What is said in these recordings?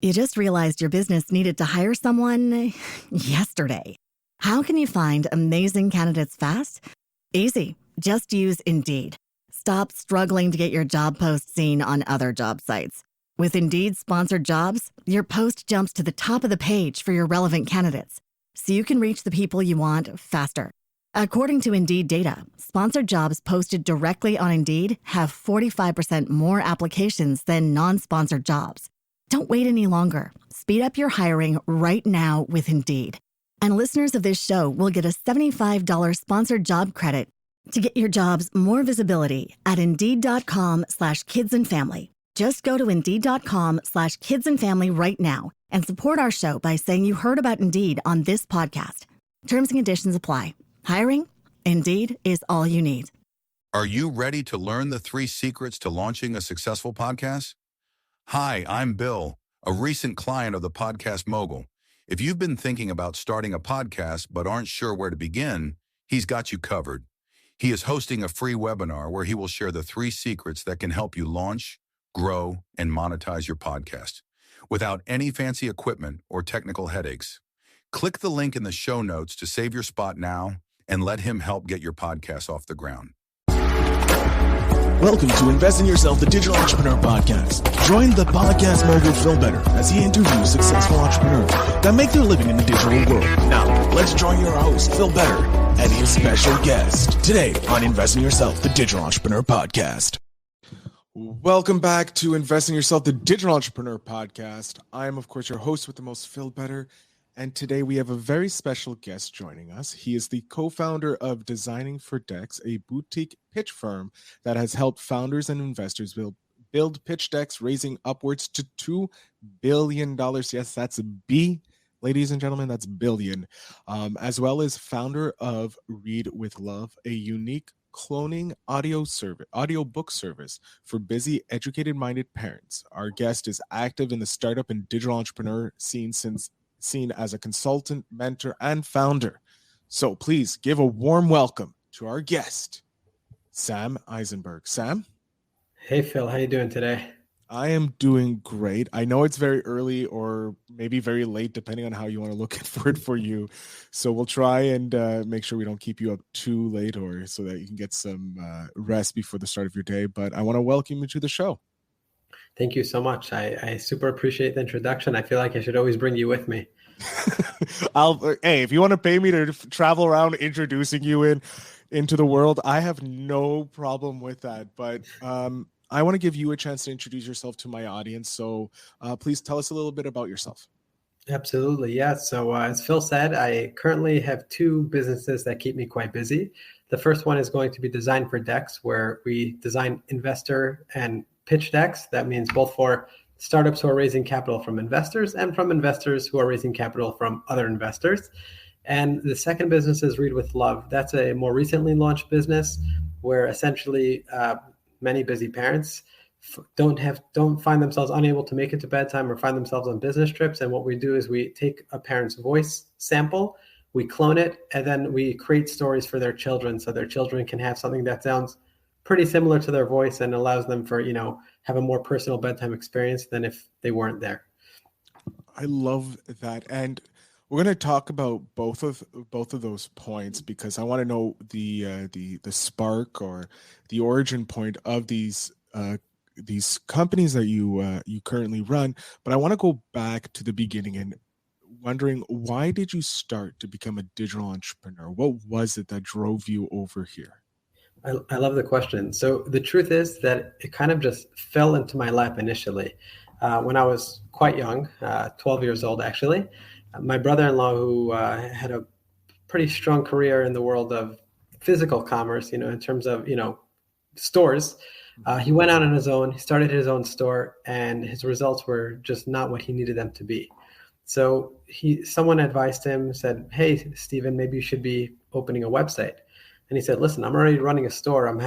You just realized your business needed to hire someone yesterday. How can you find amazing candidates fast? Easy. Just use Indeed. Stop struggling to get your job post seen on other job sites. With Indeed sponsored jobs, your post jumps to the top of the page for your relevant candidates, so you can reach the people you want faster. According to Indeed data, sponsored jobs posted directly on Indeed have 45% more applications than non-sponsored jobs. Don't wait any longer. Speed up your hiring right now with Indeed. And listeners of this show will get a $75 sponsored job credit to get your jobs more visibility at Indeed.com/kidsandfamily. Just go to Indeed.com/kidsandfamily right now and support our show by saying you heard about Indeed on this podcast. Terms and conditions apply. Hiring? Indeed is all you need. Are you ready to learn the 3 secrets to launching a successful podcast? Hi, I'm Bill, a recent client of the Podcast Mogul. If you've been thinking about starting a podcast but aren't sure where to begin, he's got you covered. He is hosting a free webinar where he will share the 3 secrets that can help you launch, grow, and monetize your podcast without any fancy equipment or technical headaches. Click the link in the show notes to save your spot now and let him help get your podcast off the ground. Welcome to Invest in Yourself, the Digital Entrepreneur Podcast. Join the Podcast Mogul Phil Better as he interviews successful entrepreneurs that make their living in the digital world. Now, let's join your host, Phil Better, and his special guest today on Invest in Yourself, the Digital Entrepreneur Podcast. Welcome back to Invest in Yourself, the Digital Entrepreneur Podcast. I am, of course, your host with the most, Phil Better. And today we have a very special guest joining us. He is the co-founder of Designing for Decks, a boutique pitch firm that has helped founders and investors build pitch decks, raising upwards to $2 billion. Yes, that's a B, ladies and gentlemen, that's billion. As well as founder of Read with Love, a unique cloning audiobook service for busy, educated-minded parents. Our guest is active in the startup and digital entrepreneur scene seen as a consultant, mentor, and founder. So please give a warm welcome to our guest, Sam Eisenberg. Sam? Hey, Phil. How you doing today? I am doing great. I know it's very early or maybe very late, depending on how you want to look for it for you. So we'll try and make sure we don't keep you up too late or so that you can get some rest before the start of your day. But I want to welcome you to the show. Thank you so much. I super appreciate the introduction. I feel like I should always bring you with me. Hey, if you want to pay me to travel around introducing you into the world, I have no problem with that. But I want to give you a chance to introduce yourself to my audience. So please tell us a little bit about yourself. Absolutely. Yeah. So as Phil said, I currently have 2 businesses that keep me quite busy. The first one is going to be Design for Decks, where we design investor and pitch decks. That means both for startups who are raising capital from investors and from investors who are raising capital from other investors. And the second business is Read with Love. That's a more recently launched business where essentially many busy parents don't find themselves unable to make it to bedtime or find themselves on business trips. And what we do is we take a parent's voice sample, we clone it, and then we create stories for their children so their children can have something that sounds pretty similar to their voice and allows them for, have a more personal bedtime experience than if they weren't there. I love that. And we're going to talk about both of those points because I want to know the spark or the origin point of these companies that you currently run. But I want to go back to the beginning and wondering, why did you start to become a digital entrepreneur? What was it that drove you over here? I love the question. So the truth is that it kind of just fell into my lap initially. When I was quite young, 12 years old, actually, my brother-in-law, who had a pretty strong career in the world of physical commerce, in terms of, stores, he went out on his own, he started his own store, and his results were just not what he needed them to be. So someone advised him, said, "Hey, Steven, maybe you should be opening a website." And he said, "Listen, I'm already running a store. I'm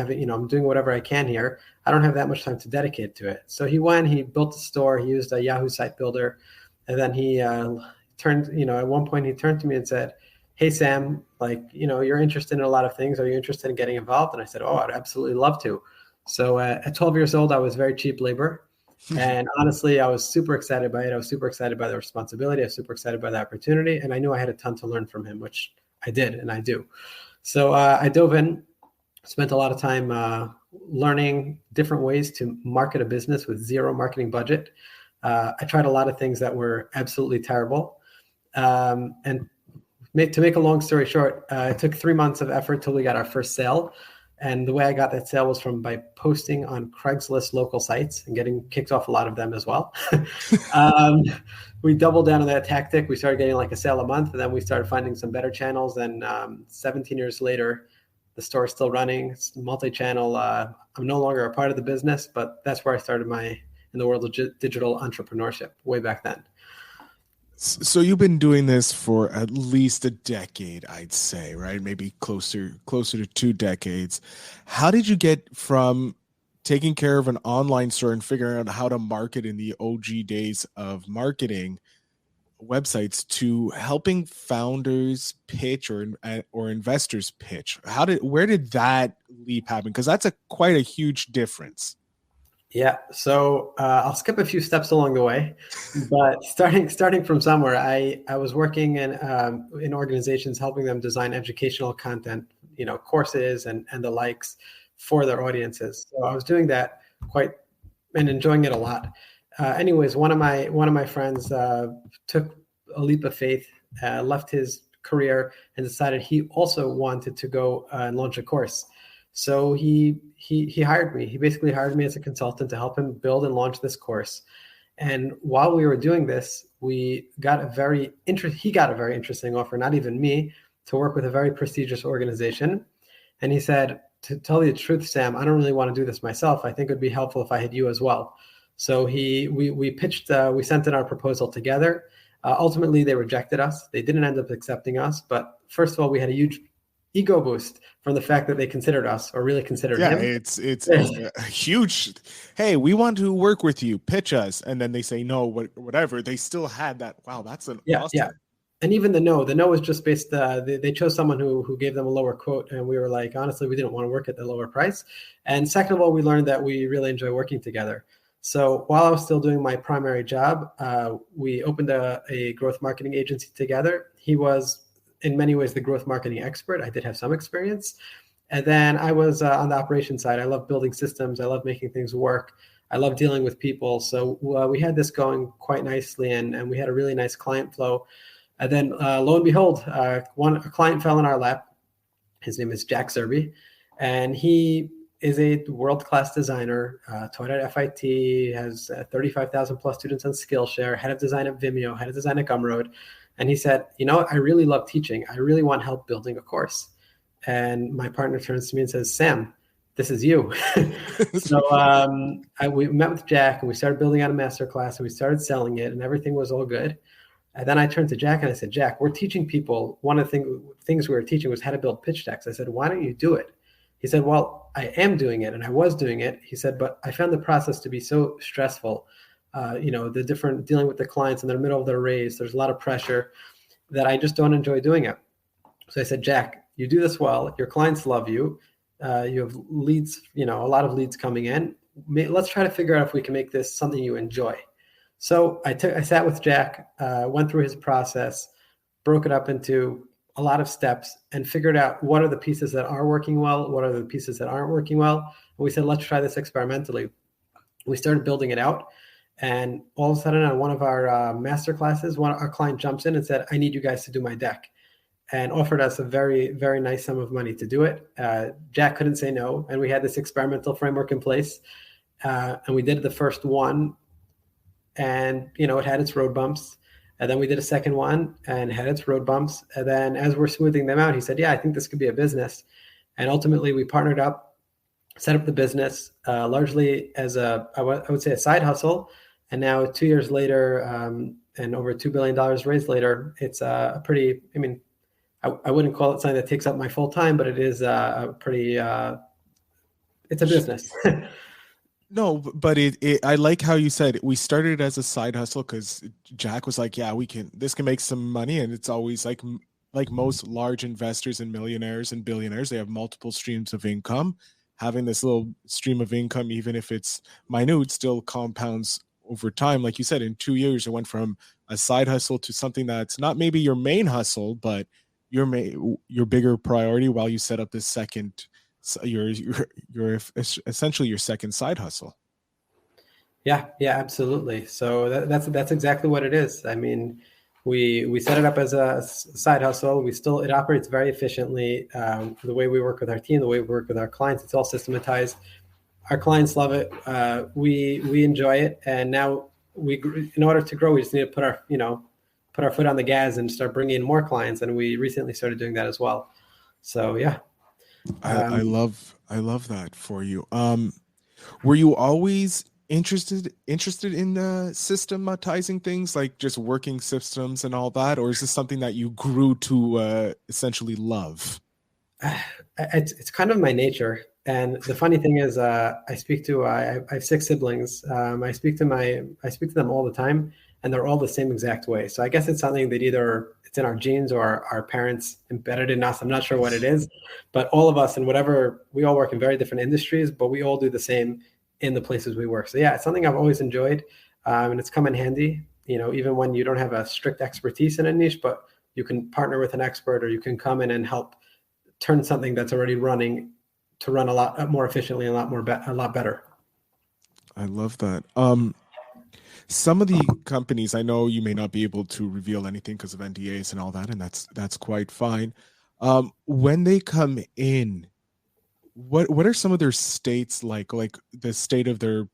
doing whatever I can here. I don't have that much time to dedicate to it." So he built a store. He used a Yahoo site builder. And then he at one point he turned to me and said, "Hey, Sam, you're interested in a lot of things. Are you interested in getting involved?" And I said, "Oh, I'd absolutely love to." So at 12 years old, I was very cheap labor. And honestly, I was super excited by it. I was super excited by the responsibility. I was super excited by the opportunity. And I knew I had a ton to learn from him, which I did and I do. So I dove in, spent a lot of time learning different ways to market a business with zero marketing budget. I tried a lot of things that were absolutely terrible. And to make a long story short, it took 3 months of effort till we got our first sale. And the way I got that sale was by posting on Craigslist local sites and getting kicked off a lot of them as well. We doubled down on that tactic. We started getting like a sale a month, and then we started finding some better channels. And 17 years later, the store is still running. It's multi-channel. I'm no longer a part of the business, but that's where I started in the world of digital entrepreneurship way back then. So you've been doing this for at least a decade, I'd say, right? Maybe closer to 2 decades. How did you get from taking care of an online store and figuring out how to market in the OG days of marketing websites to helping founders pitch or investors pitch? Where did that leap happen? Because that's quite a huge difference. Yeah, so I'll skip a few steps along the way, but starting from somewhere, I was working in organizations helping them design educational content, courses and the likes for their audiences. So I was doing that and enjoying it a lot. Anyways, one of my friends took a leap of faith, left his career, and decided he also wanted to go and launch a course. So he hired me. He basically hired me as a consultant to help him build and launch this course. And while we were doing this, he got a very interesting offer, not even me, to work with a very prestigious organization. And he said, to tell you the truth, Sam, I don't really want to do this myself. I think it would be helpful if I had you as well. So we pitched, we sent in our proposal together. Ultimately, they rejected us. They didn't end up accepting us. But first of all, we had a huge ego boost from the fact that they considered us, or really considered him. It's a huge, hey, we want to work with you, pitch us. And then they say no, whatever. They still had that. Wow, that's awesome. Yeah. And even the no was just based, they chose someone who gave them a lower quote. And we were like, honestly, we didn't want to work at the lower price. And second of all, we learned that we really enjoy working together. So while I was still doing my primary job, we opened a growth marketing agency together. He was in many ways the growth marketing expert. I did have some experience. And then I was on the operations side. I love building systems. I love making things work. I love dealing with people. So we had this going quite nicely, and we had a really nice client flow. And then lo and behold, a client fell in our lap. His name is Jack Zerby, and he is a world-class designer, taught at FIT, has 35,000 plus students on Skillshare, head of design at Vimeo, head of design at Gumroad. And he said, I really love teaching. I really want help building a course. And my partner turns to me and says, Sam, this is you. So we met with Jack, and we started building out a masterclass, and we started selling it, and everything was all good. And then I turned to Jack and I said, Jack, we're teaching people. One of the things we were teaching was how to build pitch decks. I said, why don't you do it? He said, well, I am doing it, and I was doing it. He said, but I found the process to be so stressful. The different dealing with the clients in the middle of their raise, there's a lot of pressure that I just don't enjoy doing it. So I said, Jack, you do this well. Your clients love you. You have leads, a lot of leads coming in. Let's try to figure out if we can make this something you enjoy. So I sat with Jack, went through his process, broke it up into a lot of steps, and figured out what are the pieces that are working well, what are the pieces that aren't working well. And we said, let's try this experimentally. We started building it out. And all of a sudden on one of our master classes, our client jumps in and said, I need you guys to do my deck, and offered us a very, very nice sum of money to do it. Jack couldn't say no. And we had this experimental framework in place. And we did the first one, and, it had its road bumps. And then we did a second one and had its road bumps. And then as we're smoothing them out, he said, yeah, I think this could be a business. And ultimately we partnered up, set up the business largely as I would say a side hustle. And now 2 years later, and over $2 billion raised later, it's a pretty, I wouldn't call it something that takes up my full time, but it is a pretty, it's a business. No, but I like how you said we started as a side hustle, because Jack was like, yeah, this can make some money. And it's always like most large investors and millionaires and billionaires, they have multiple streams of income. having this little stream of income, even if it's minute, still compounds over time. Like you said, in 2 years, it went from a side hustle to something that's not maybe your main hustle, but your bigger priority, while you set up this second, your essentially your second side hustle. Yeah, absolutely. So that's exactly what it is. I mean, we set it up as a side hustle. It operates very efficiently. The way we work with our team, the way we work with our clients, it's all systematized. Our clients love it. We enjoy it. And now in order to grow, we just need to put our foot on the gas and start bringing in more clients. And we recently started doing that as well. So yeah. I love that for you. Were you always interested in the systematizing things, like just working systems and all that, or is this something that you grew to essentially love? It's kind of my nature. And the funny thing is, I have 6 siblings. I speak to them all the time, and they're all the same exact way. So I guess it's something that either it's in our genes or our parents embedded in us. I'm not sure what it is, but all of us, and we all work in very different industries, but we all do the same in the places we work. So yeah, it's something I've always enjoyed, and it's come in handy, even when you don't have a strict expertise in a niche, but you can partner with an expert, or you can come in and help turn something that's already running to run a lot more efficiently and a lot better. I love that. Some of the companies, I know you may not be able to reveal anything because of NDAs and all that, and that's quite fine. When they come in, what are some of their states like the state of their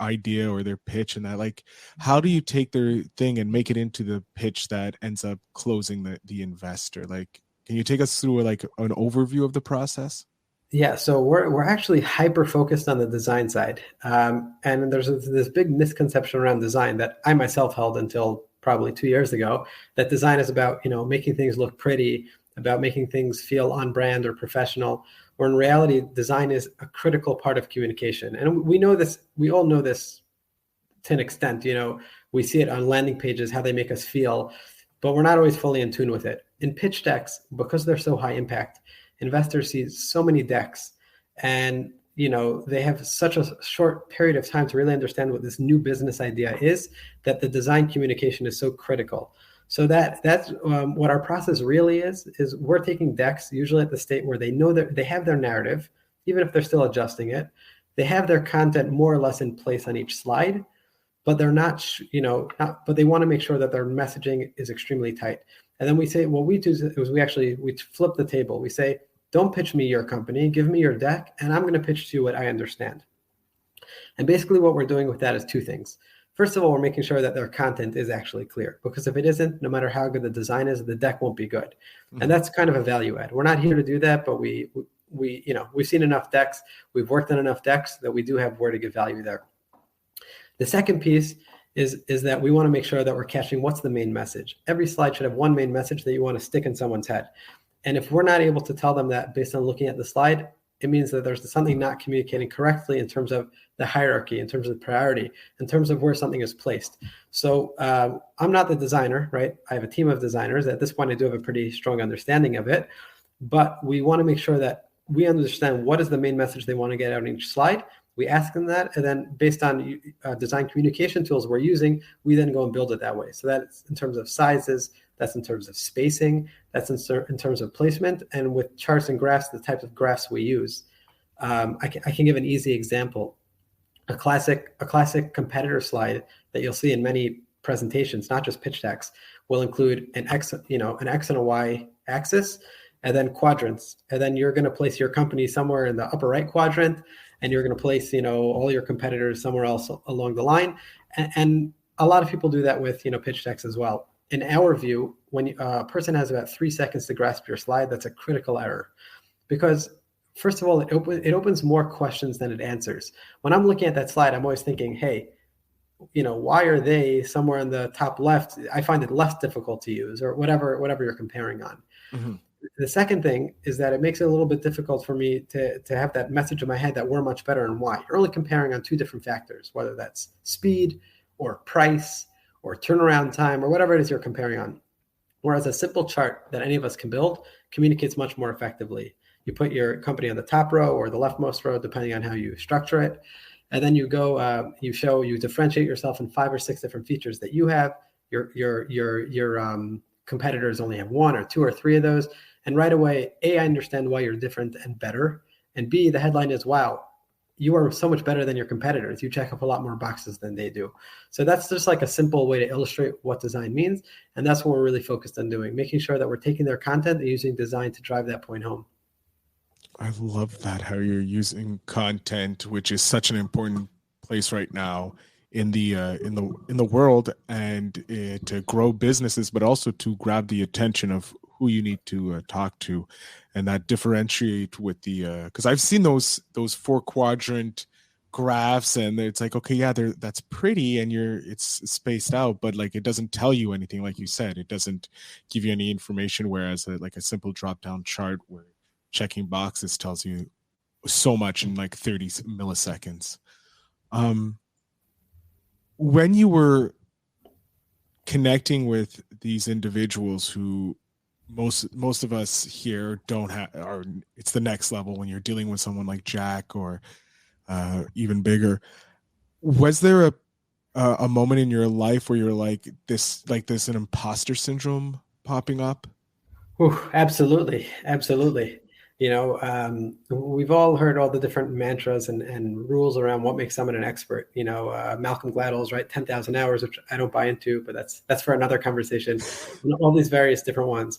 idea or their pitch, and that, like, how do you take their thing and make it into the pitch that ends up closing the investor? Like, can you take us through like an overview of the process? Yeah, so we're actually hyper focused on the design side, and there's this big misconception around design that I myself held until probably 2 years ago, that design is about making things look pretty, about making things feel on brand or professional. Where in reality, design is a critical part of communication, and we know this. We all know this to an extent. We see it on landing pages, how they make us feel, but we're not always fully in tune with it. In pitch decks, because they're so high impact, investors see so many decks, and they have such a short period of time to really understand what this new business idea is, that the design communication is so critical. So that's what our process really is we're taking decks, usually at the state where they know that they have their narrative, even if they're still adjusting it. They have their content more or less in place on each slide, but they're not, but they want to make sure that their messaging is extremely tight. And then we say, what we do is we flip the table. We say, don't pitch me your company, give me your deck, and I'm going to pitch to you what I understand. And basically what we're doing with that is 2 things. First of all, we're making sure that their content is actually clear, because if it isn't, no matter how good the design is, the deck won't be good. Mm-hmm. And that's kind of a value add. We're not here to do that, but we've seen enough decks, we've worked on enough decks that we do have where to give value there. The second piece is that we want to make sure that we're catching what's the main message. Every slide should have one main message that you want to stick in someone's head. And if we're not able to tell them that based on looking at the slide, it means that there's something not communicating correctly in terms of the hierarchy, in terms of priority, in terms of where something is placed. So I'm not the designer, right? I have a team of designers. At this point, I do have a pretty strong understanding of it, but we want to make sure that we understand what is the main message they want to get out on each slide. We ask them that, and then based on design communication tools we're using, we then go and build it that way. So that's in terms of sizes, that's in terms of spacing, that's in terms of placement, and with charts and graphs, the types of graphs we use. I can give an easy example. A classic competitor slide that you'll see in many presentations, not just pitch decks, will include an X and a Y axis, and then quadrants. And then you're going to place your company somewhere in the upper right quadrant, and you're going to place, all your competitors somewhere else along the line. And a lot of people do that with, pitch decks as well. In our view, when a person has about 3 seconds to grasp your slide, that's a critical error, because first of all, it opens more questions than it answers. When I'm looking at that slide, I'm always thinking, hey, why are they somewhere in the top left? I find it less difficult to use, or whatever you're comparing on. Mm-hmm. The second thing is that it makes it a little bit difficult for me to have that message in my head that we're much better and why. You're only comparing on 2 different factors, whether that's speed or price or turnaround time or whatever it is you're comparing on. Whereas a simple chart that any of us can build communicates much more effectively. You put your company on the top row or the leftmost row, depending on how you structure it. And then you go, you differentiate yourself in 5 or 6 different features that you have. Your competitors only have 1 or 2 or 3 of those. And right away, A, I understand why you're different and better. And B, the headline is, wow, you are so much better than your competitors. You check up a lot more boxes than they do. So that's just like a simple way to illustrate what design means. And that's what we're really focused on doing, making sure that we're taking their content and using design to drive that point home. I love that, how you're using content, which is such an important place right now in the world, and to grow businesses, but also to grab the attention of who you need to talk to, and that differentiate with the because I've seen those 4-quadrant graphs, and it's like, okay, yeah, that's pretty, and it's spaced out, but like it doesn't tell you anything. Like you said, it doesn't give you any information, whereas like a simple drop down chart where checking boxes tells you so much in like 30 milliseconds. When you were connecting with these individuals who most of us here don't have, or it's the next level when you're dealing with someone like Jack or even bigger, was there a moment in your life where you're like this an imposter syndrome popping up? Ooh, absolutely. Absolutely. We've all heard all the different mantras and rules around what makes someone an expert. Malcolm Gladwell's, right, 10,000 hours, which I don't buy into, but that's for another conversation. All these various different ones.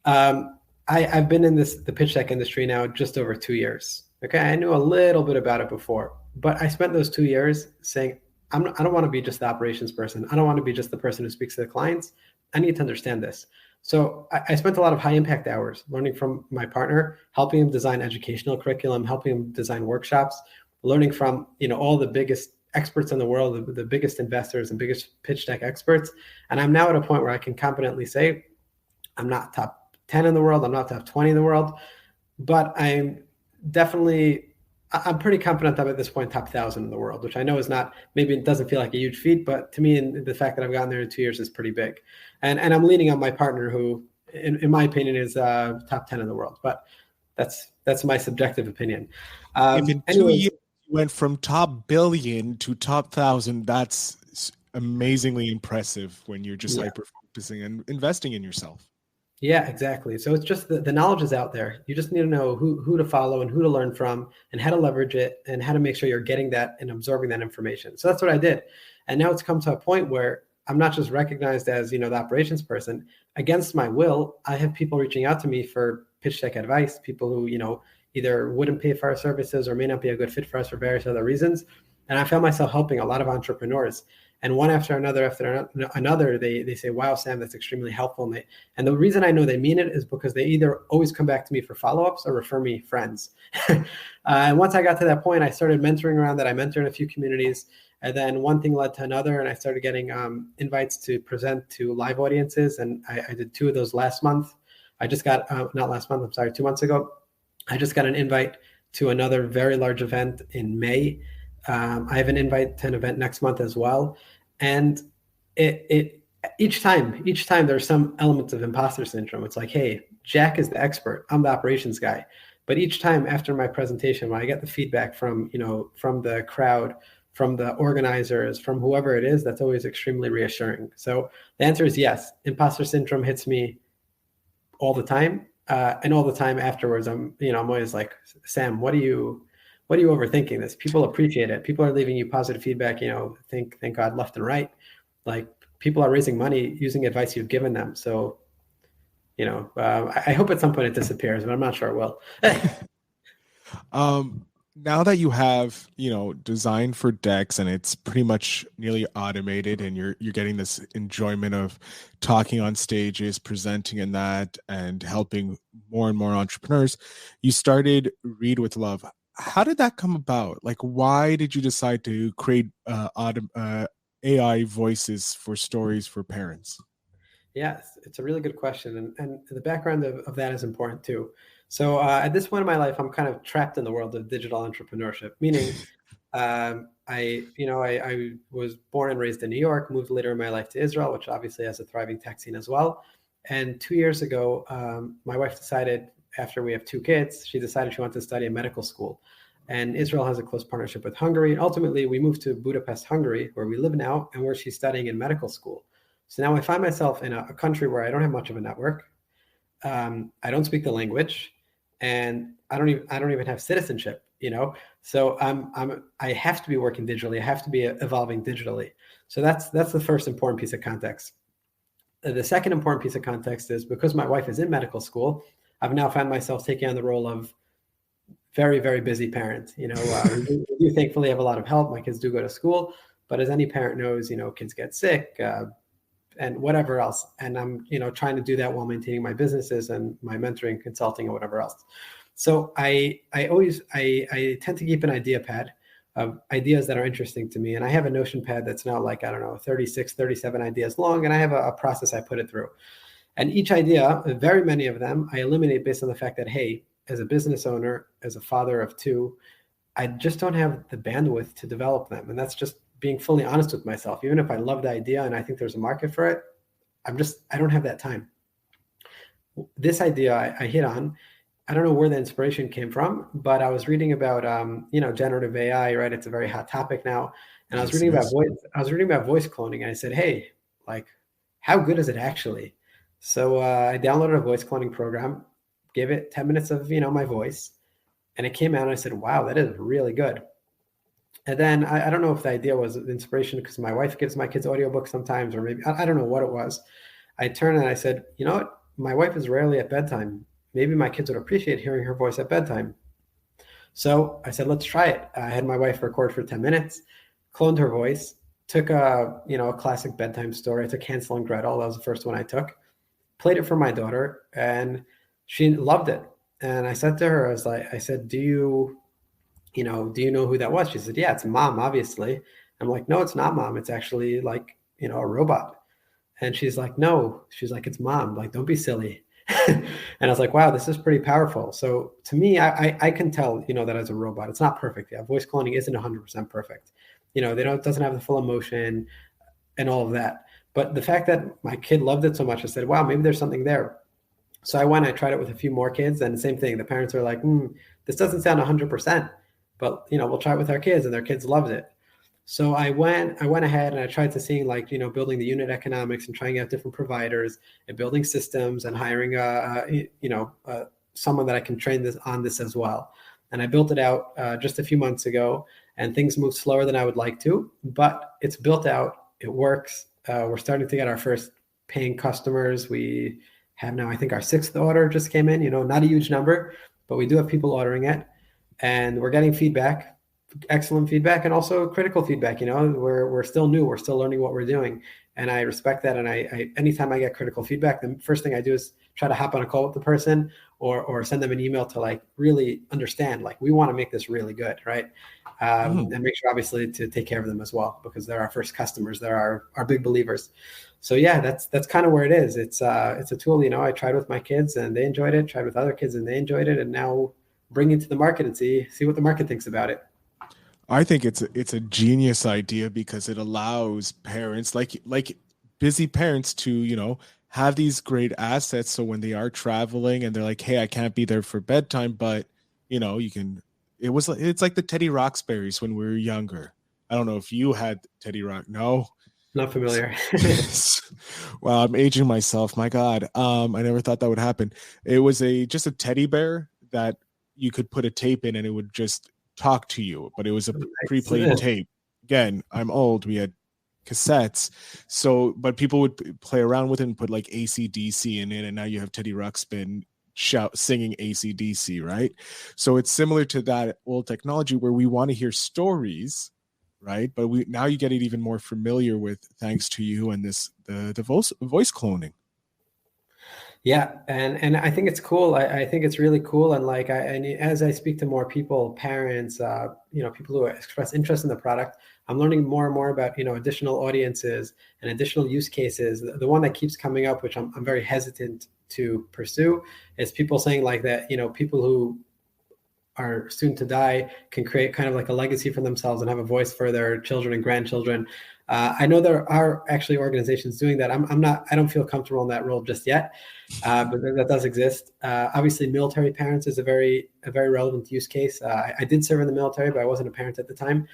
I've been in the pitch deck industry now just over 2 years. Okay, I knew a little bit about it before, but I spent those 2 years saying, I don't want to be just the operations person. I don't want to be just the person who speaks to the clients. I need to understand this. So I spent a lot of high impact hours learning from my partner, helping him design educational curriculum, helping him design workshops, learning from all the biggest experts in the world, the biggest investors and biggest pitch deck experts. And I'm now at a point where I can confidently say, I'm not top 10 in the world, I'm not top 20 in the world, but I'm pretty confident I'm at this point top 1,000 in the world, which I know is not, maybe it doesn't feel like a huge feat, but to me, the fact that I've gotten there in 2 years is pretty big. And I'm leaning on my partner who, in my opinion, is top 10 in the world. But that's my subjective opinion. If in 2 years you went from top billion to top 1,000, that's amazingly impressive when you're just hyper-focusing and investing in yourself. Yeah, exactly. So it's just the knowledge is out there. You just need to know who to follow and who to learn from and how to leverage it and how to make sure you're getting that and absorbing that information. So that's what I did. And now it's come to a point where I'm not just recognized as, the operations person. Against my will, I have people reaching out to me for pitch deck advice, people who, either wouldn't pay for our services or may not be a good fit for us for various other reasons. And I found myself helping a lot of entrepreneurs. And one after another, they say, wow, Sam, that's extremely helpful. And the reason I know they mean it is because they either always come back to me for follow-ups or refer me friends. And once I got to that point, I started mentoring around that. I mentored in a few communities. And then one thing led to another, and I started getting invites to present to live audiences. And I did 2 of those last month. I just got, not last month, I'm sorry, 2 months ago. I just got an invite to another very large event in May. I have an invite to an event next month as well. And each time there's some elements of imposter syndrome. It's like, hey, Jack is the expert. I'm the operations guy. But each time after my presentation, when I get the feedback from the crowd, from the organizers, from whoever it is, that's always extremely reassuring. So the answer is yes. Imposter syndrome hits me all the time. And all the time afterwards, I'm always like, Sam, what are you overthinking this? People appreciate it. People are leaving you positive feedback, thank God, left and right. Like, people are raising money using advice you've given them. So, I hope at some point it disappears, but I'm not sure it will. Now that you have, designed for decks and it's pretty much nearly automated and you're getting this enjoyment of talking on stages, presenting in that, and helping more and more entrepreneurs, you started Read with Love. How did that come about? Like, why did you decide to create AI voices for stories for parents? Yes, it's a really good question. And the background of that is important too. So at this point in my life, I'm kind of trapped in the world of digital entrepreneurship, meaning I was born and raised in New York, moved later in my life to Israel, which obviously has a thriving tech scene as well. And 2 years ago, my wife decided after we have 2 kids, she decided she wanted to study in medical school. And Israel has a close partnership with Hungary. And ultimately, we moved to Budapest, Hungary, where we live now, and where she's studying in medical school. So now I find myself in a country where I don't have much of a network. I don't speak the language, and I don't even have citizenship. So I have to be working digitally. I have to be evolving digitally. So that's the first important piece of context. The second important piece of context is because my wife is in medical school, I've now found myself taking on the role of very, very busy parent. We do thankfully have a lot of help. My kids do go to school, but as any parent knows, kids get sick and whatever else. And I'm, trying to do that while maintaining my businesses and my mentoring, consulting, and whatever else. So I tend to keep an idea pad of ideas that are interesting to me. And I have a Notion pad that's now 36, 37 ideas long. And I have a process I put it through. And each idea, very many of them, I eliminate based on the fact that, hey, as a business owner, as a father of 2, I just don't have the bandwidth to develop them. And that's just being fully honest with myself. Even if I love the idea and I think there's a market for it, I don't have that time. This idea I hit on, I don't know where the inspiration came from, but I was reading about, generative AI, right? It's a very hot topic now. And I was reading about voice cloning. And I said, hey, how good is it actually? So I downloaded a voice cloning program, gave it 10 minutes of, my voice, and it came out and I said, wow, that is really good. And then I don't know if the idea was inspiration because my wife gives my kids audiobooks sometimes, or maybe, I don't know what it was. I turned and I said, you know what? My wife is rarely at bedtime. Maybe my kids would appreciate hearing her voice at bedtime. So I said, let's try it. I had my wife record for 10 minutes, cloned her voice, took a classic bedtime story. I took Hansel and Gretel. That was the first one I took, played it for my daughter, and she loved it. And I said to her, I said, do you know who that was? She said, yeah, it's Mom, obviously. I'm like, no, it's not Mom. It's actually a robot. And she's like, no, she's like, it's Mom. Like, don't be silly. And I was like, wow, this is pretty powerful. So to me, I can tell, that as a robot, it's not perfect. Yeah, voice cloning isn't 100% perfect. It doesn't have the full emotion and all of that. But the fact that my kid loved it so much, I said, wow, maybe there's something there. So I tried it with a few more kids, and the same thing. The parents were like, this doesn't sound 100%, but we'll try it with our kids, and their kids loved it. So I went ahead and I tried to see building the unit economics and trying out different providers and building systems and hiring someone that I can train on this as well. And I built it out just a few months ago, and things moved slower than I would like to, but it's built out. It works. We're starting to get our first paying customers. We have now, I think, our 6th order just came in, not a huge number, but we do have people ordering it, and we're getting feedback, excellent feedback, and also critical feedback. We're still new. We're still learning what we're doing. And I respect that. And I anytime I get critical feedback, the first thing I do is try to hop on a call with the person or send them an email to really understand, we want to make this really good. Right. And make sure obviously to take care of them as well, because they're our first customers. They're our big believers. So yeah, that's kind of where it is. It's a tool, I tried with my kids and they enjoyed it, tried with other kids and they enjoyed it. And now bring it to the market and see what the market thinks about it. I think it's a genius idea because it allows parents like busy parents to, have these great assets. So when they are traveling and they're like, hey, I can't be there for bedtime, but it's like the Teddy Roxbury's when we were younger. I don't know if you had Teddy Rock. No. Not familiar. Well, I'm aging myself. My God. I never thought that would happen. It was just a teddy bear that you could put a tape in and it would just talk to you, but it was a pre-played tape. Again, I'm old. We had cassettes. So, but people would play around with it and put AC/DC in it. And now you have Teddy Ruxpin singing AC/DC, right? So it's similar to that old technology where we want to hear stories, right? But now you get it even more familiar with, thanks to you and the voice cloning. Yeah. And I think it's cool. I think it's really cool. And and as I speak to more people, parents, people who express interest in the product, I'm learning more and more about, additional audiences and additional use cases. The one that keeps coming up, which I'm very hesitant to pursue, is people saying that, people who are soon to die can create kind of like a legacy for themselves and have a voice for their children and grandchildren. I know there are actually organizations doing that. I don't feel comfortable in that role just yet, but that does exist. Obviously, military parents is a very relevant use case. I did serve in the military, but I wasn't a parent at the time.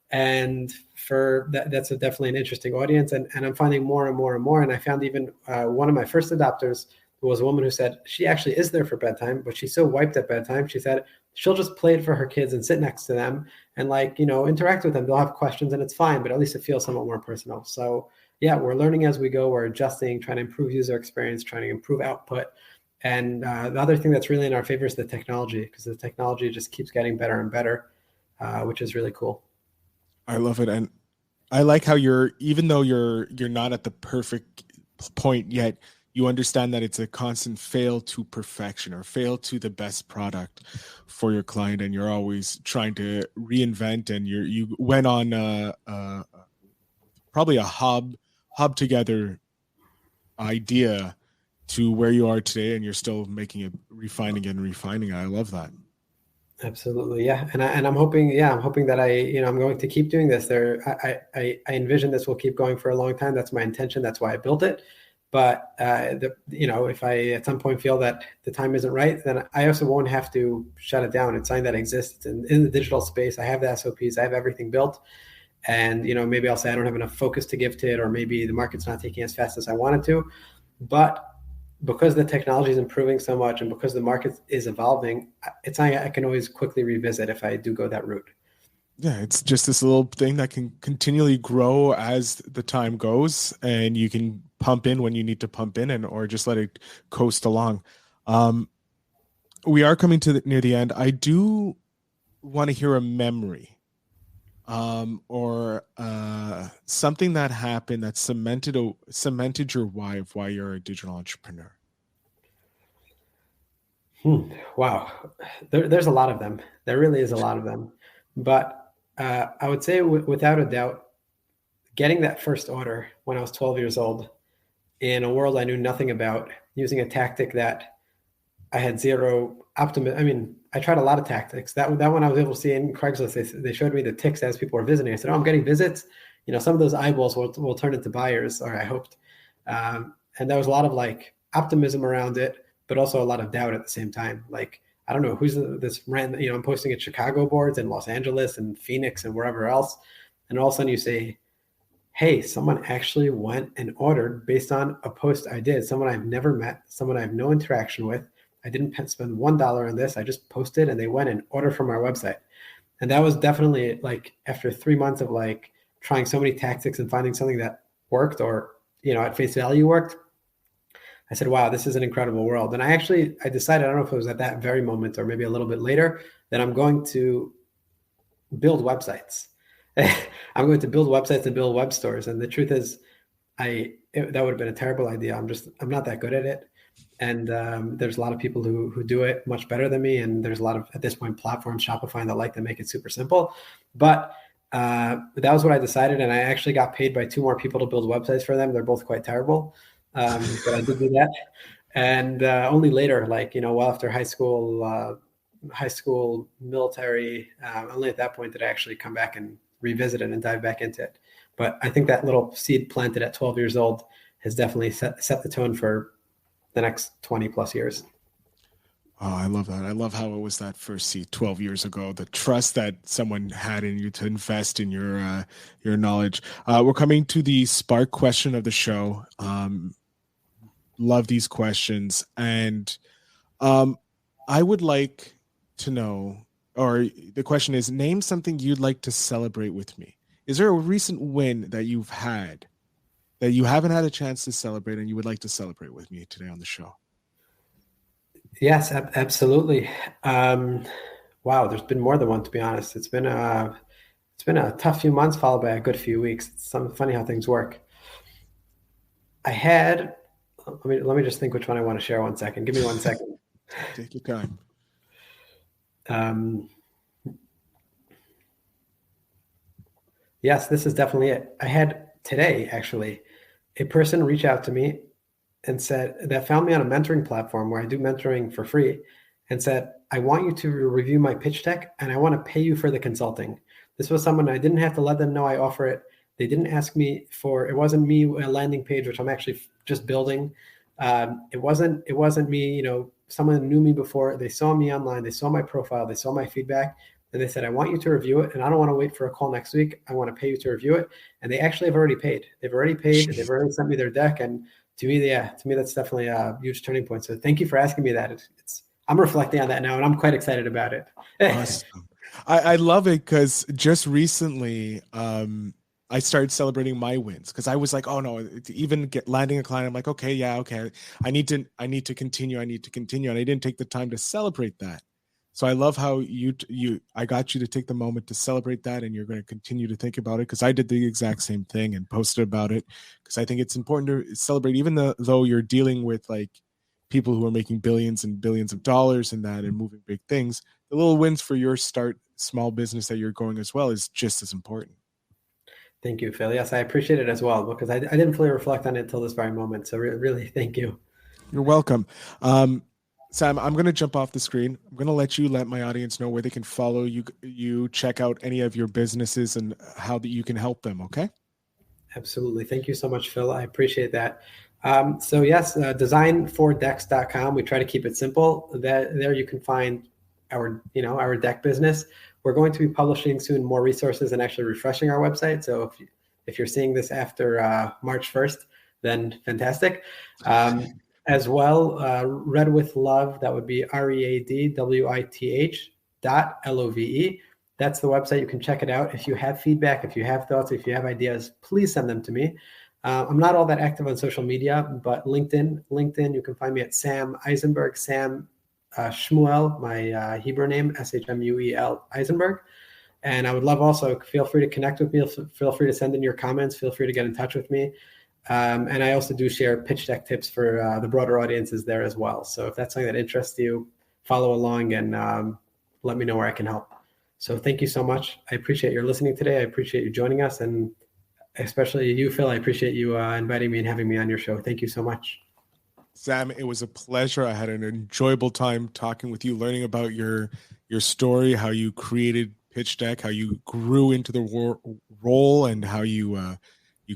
And for that's definitely an interesting audience. And I'm finding more and more and more. And I found even one of my first adopters was a woman who said she actually is there for bedtime, but she's so wiped at bedtime. She said she'll just play it for her kids and sit next to them and interact with them. They'll have questions and it's fine, but at least it feels somewhat more personal. So yeah, we're learning as we go. We're adjusting, trying to improve user experience, trying to improve output. And the other thing that's really in our favor is the technology, because the technology just keeps getting better and better, which is really cool. I love it. And I like how even though you're not at the perfect point yet, you understand that it's a constant fail to perfection or fail to the best product for your client. And you're always trying to reinvent, and you went on probably a hub together idea to where you are today, and you're still making it, refining and refining. I love that. Absolutely. Yeah. And I'm hoping that I'm going to keep doing this. I envision this will keep going for a long time. That's my intention. That's why I built it. But, if I at some point feel that the time isn't right, then I also won't have to shut it down. It's something that exists in the digital space. I have the SOPs, I have everything built. And, maybe I'll say I don't have enough focus to give to it, or maybe the market's not taking as fast as I wanted to. But because the technology is improving so much and because the market is evolving, it's something I can always quickly revisit if I do go that route. Yeah, it's just this little thing that can continually grow as the time goes, and you can pump in when you need to pump in, or just let it coast along. We are coming to near the end. I do want to hear a memory or something that happened that cemented your why you're a digital entrepreneur. Wow. There's a lot of them. There really is a lot of them. But I would say without a doubt, getting that first order when I was 12 years old in a world I knew nothing about, using a tactic that I had zero optimism. I mean, I tried a lot of tactics. That one I was able to see in Craigslist. They showed me the ticks as people were visiting. I said, I'm getting visits. Some of those eyeballs will turn into buyers, or I hoped. And there was a lot of optimism around it, but also a lot of doubt at the same time. I don't know who's this random, I'm posting at Chicago boards and Los Angeles and Phoenix and wherever else. And all of a sudden you say, hey, someone actually went and ordered based on a post I did. Someone I've never met, someone I have no interaction with. I didn't spend $1 on this. I just posted and they went and ordered from our website. And that was definitely after 3 months of trying so many tactics and finding something that worked, or, at face value worked. I said, wow, this is an incredible world. And I decided, I don't know if it was at that very moment or maybe a little bit later, that I'm going to build websites. I'm going to build websites and build web stores. And the truth is, that would have been a terrible idea. I'm not that good at it. And there's a lot of people who do it much better than me. And there's a lot of, at this point, platforms, Shopify, and the like, that make it super simple. But that was what I decided. And I actually got paid by 2 more people to build websites for them. They're both quite terrible. But I did do that. And only later, well after high school, military, only at that point did I actually come back and revisit it and dive back into it. But I think that little seed planted at 12 years old has definitely set the tone for the next 20 plus years. Oh, I love that. I love how it was that first seed 12 years ago, the trust that someone had in you to invest in your knowledge. We're coming to the spark question of the show. Love these questions. And I would like to know, or the question is, name something you'd like to celebrate with me. Is there a recent win that you've had that you haven't had a chance to celebrate and you would like to celebrate with me today on the show? Yes, absolutely. Wow, there's been more than one, to be honest. It's been a tough few months followed by a good few weeks. It's funny how things work. Let me just think which one I want to share. 1 second. Give me 1 second. Take your time. Yes, this is definitely it. I had today, actually, a person reach out to me and said that found me on a mentoring platform where I do mentoring for free. and said, I want you to review my pitch deck and I want to pay you for the consulting. This was someone I didn't have to let them know I offer it. They didn't ask me for, it wasn't me a landing page, which I'm actually just building. It wasn't me, someone knew me before. They saw me online, they saw my profile, they saw my feedback, and they said, I want you to review it. And I don't want to wait for a call next week. I want to pay you to review it. And they actually have already paid. They've already sent me their deck. And to me, that's definitely a huge turning point. So thank you for asking me that. I'm reflecting on that now and I'm quite excited about it. Awesome. I love it because just recently, I started celebrating my wins because I was like, oh no, to even landing a client, I'm like, okay. I need to continue. And I didn't take the time to celebrate that. So I love how I got you to take the moment to celebrate that, and you're going to continue to think about it, because I did the exact same thing and posted about it, because I think it's important to celebrate, even though you're dealing with like people who are making billions and billions of dollars and moving big things. The little wins for your small business that you're growing as well is just as important. Thank you, Phil. Yes, I appreciate it as well, because I didn't fully reflect on it until this very moment. So really, thank you. You're welcome. Sam, I'm going to jump off the screen. I'm going to let my audience know where they can follow you, check out any of your businesses and how that you can help them. Okay. Absolutely. Thank you so much, Phil. I appreciate that. So yes, designfordecks.com. We try to keep it simple. There you can find our deck business. We're going to be publishing soon more resources and actually refreshing our website. So if you're seeing this after March 1st, then fantastic. As well, Read with Love, that would be READWITH.LOVE. That's the website. You can check it out. If you have feedback, if you have thoughts, if you have ideas, please send them to me. I'm not all that active on social media, but LinkedIn, you can find me at Sam Eisenberg, Sam Shmuel, my Hebrew name, SHMUEL Eisenberg. And I would love also, feel free to connect with me. Feel free to send in your comments. Feel free to get in touch with me. And I also do share pitch deck tips for the broader audiences there as well. So if that's something that interests you, follow along and let me know where I can help. So thank you so much. I appreciate your listening today. I appreciate you joining us, and especially you, Phil. I appreciate you inviting me and having me on your show. Thank you so much. Sam, it was a pleasure. I had an enjoyable time talking with you, learning about your story, how you created Pitch Deck, how you grew into the role, and how you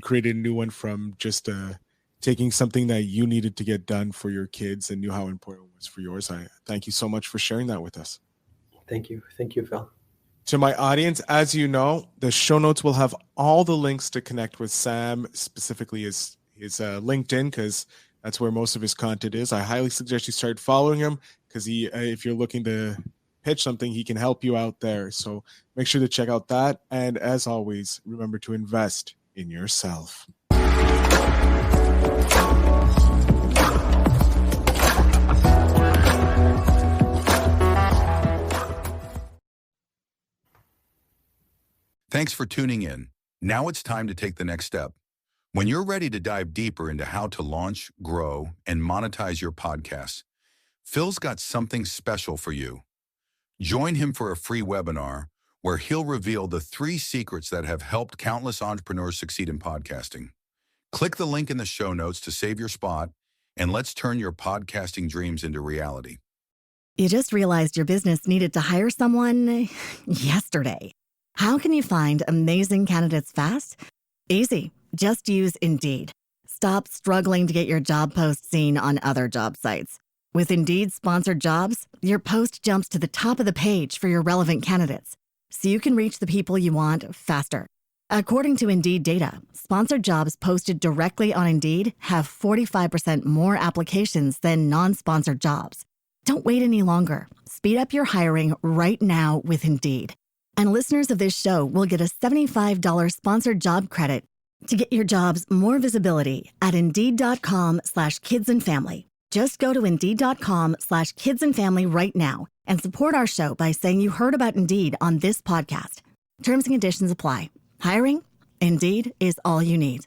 created a new one from just taking something that you needed to get done for your kids and knew how important it was for yours. I thank you so much for sharing that with us. Thank you. Thank you, Phil. To my audience, as you know, the show notes will have all the links to connect with Sam, specifically his LinkedIn, because that's where most of his content is. I highly suggest you start following him, because if you're looking to pitch something, he can help you out there. So make sure to check out that. And as always, remember to invest in yourself. Thanks for tuning in. Now it's time to take the next step. When you're ready to dive deeper into how to launch, grow, and monetize your podcast, Phil's got something special for you. Join him for a free webinar where he'll reveal the 3 secrets that have helped countless entrepreneurs succeed in podcasting. Click the link in the show notes to save your spot, and let's turn your podcasting dreams into reality. You just realized your business needed to hire someone yesterday. How can you find amazing candidates fast? Easy. Just use Indeed. Stop struggling to get your job post seen on other job sites. With Indeed sponsored jobs, your post jumps to the top of the page for your relevant candidates, so you can reach the people you want faster. According to Indeed data, sponsored jobs posted directly on Indeed have 45% more applications than non-sponsored jobs. Don't wait any longer. Speed up your hiring right now with Indeed. And listeners of this show will get a $75 sponsored job credit to get your jobs more visibility at Indeed.com/kidsandfamily. Just go to Indeed.com/kidsandfamily right now and support our show by saying you heard about Indeed on this podcast. Terms and conditions apply. Hiring? Indeed is all you need.